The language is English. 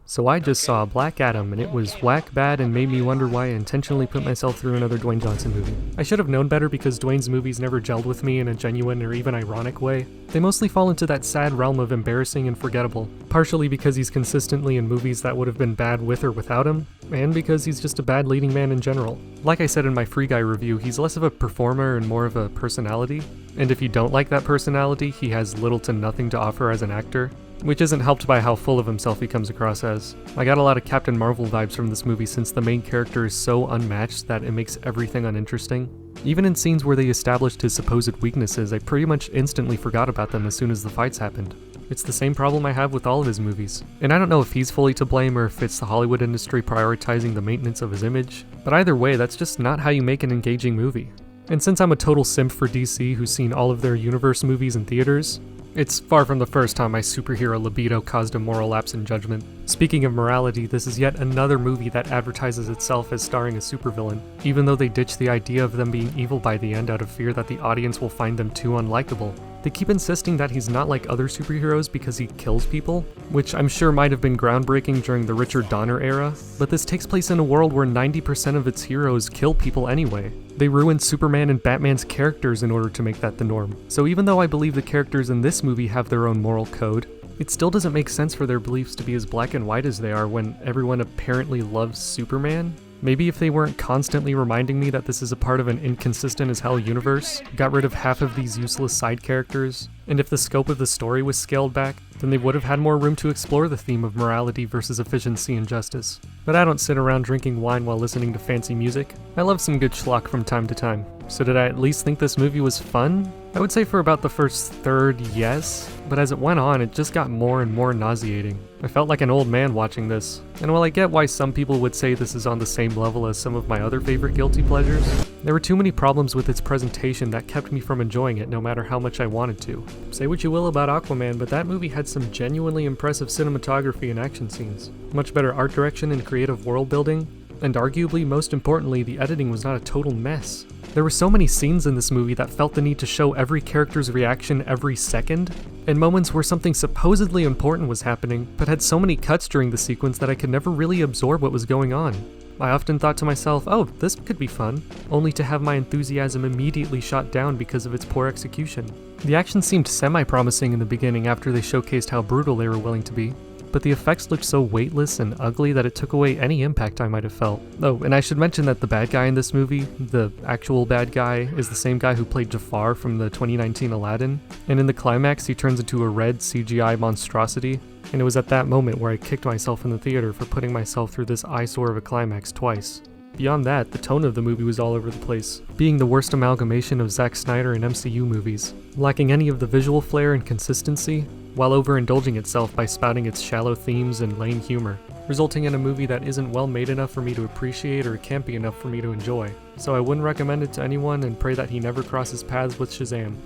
So I just saw Black Adam, and it was whack bad and made me wonder why I intentionally put myself through another Dwayne Johnson movie. I should have known better because Dwayne's movies never gelled with me in a genuine or even ironic way. They mostly fall into that sad realm of embarrassing and forgettable, partially because he's consistently in movies that would have been bad with or without him, and because he's just a bad leading man in general. Like I said in my Free Guy review, he's less of a performer and more of a personality, and if you don't like that personality, he has little to nothing to offer as an actor, which isn't helped by how full of himself he comes across as. I got a lot of Captain Marvel vibes from this movie since the main character is so unmatched that it makes everything uninteresting. Even in scenes where they established his supposed weaknesses, I pretty much instantly forgot about them as soon as the fights happened. It's the same problem I have with all of his movies. And I don't know if he's fully to blame or if it's the Hollywood industry prioritizing the maintenance of his image, but either way, that's just not how you make an engaging movie. And since I'm a total simp for DC who's seen all of their universe movies in theaters, it's far from the first time my superhero libido caused a moral lapse in judgment. Speaking of morality, this is yet another movie that advertises itself as starring a supervillain, even though they ditch the idea of them being evil by the end out of fear that the audience will find them too unlikable. They keep insisting that he's not like other superheroes because he kills people, which I'm sure might have been groundbreaking during the Richard Donner era, but this takes place in a world where 90% of its heroes kill people anyway. They ruined Superman and Batman's characters in order to make that the norm. So even though I believe the characters in this movie have their own moral code, it still doesn't make sense for their beliefs to be as black and white as they are when everyone apparently loves Superman. Maybe if they weren't constantly reminding me that this is a part of an inconsistent as hell universe, got rid of half of these useless side characters, and if the scope of the story was scaled back, then they would have had more room to explore the theme of morality versus efficiency and justice. But I don't sit around drinking wine while listening to fancy music. I love some good schlock from time to time. So did I at least think this movie was fun? I would say for about the first third, yes, but as it went on, it just got more and more nauseating. I felt like an old man watching this, and while I get why some people would say this is on the same level as some of my other favorite guilty pleasures, there were too many problems with its presentation that kept me from enjoying it no matter how much I wanted to. Say what you will about Aquaman, but that movie had some genuinely impressive cinematography and action scenes, much better art direction and creative world building, and arguably most importantly, the editing was not a total mess. There were so many scenes in this movie that felt the need to show every character's reaction every second, and moments where something supposedly important was happening, but had so many cuts during the sequence that I could never really absorb what was going on. I often thought to myself, oh, this could be fun, only to have my enthusiasm immediately shot down because of its poor execution. The action seemed semi-promising in the beginning after they showcased how brutal they were willing to be, but the effects looked so weightless and ugly that it took away any impact I might have felt. Oh, and I should mention that the bad guy in this movie, the actual bad guy, is the same guy who played Jafar from the 2019 Aladdin, and in the climax he turns into a red CGI monstrosity, and it was at that moment where I kicked myself in the theater for putting myself through this eyesore of a climax twice. Beyond that, the tone of the movie was all over the place, being the worst amalgamation of Zack Snyder and MCU movies, lacking any of the visual flair and consistency, while overindulging itself by spouting its shallow themes and lame humor, resulting in a movie that isn't well made enough for me to appreciate or campy enough for me to enjoy. So I wouldn't recommend it to anyone and pray that he never crosses paths with Shazam.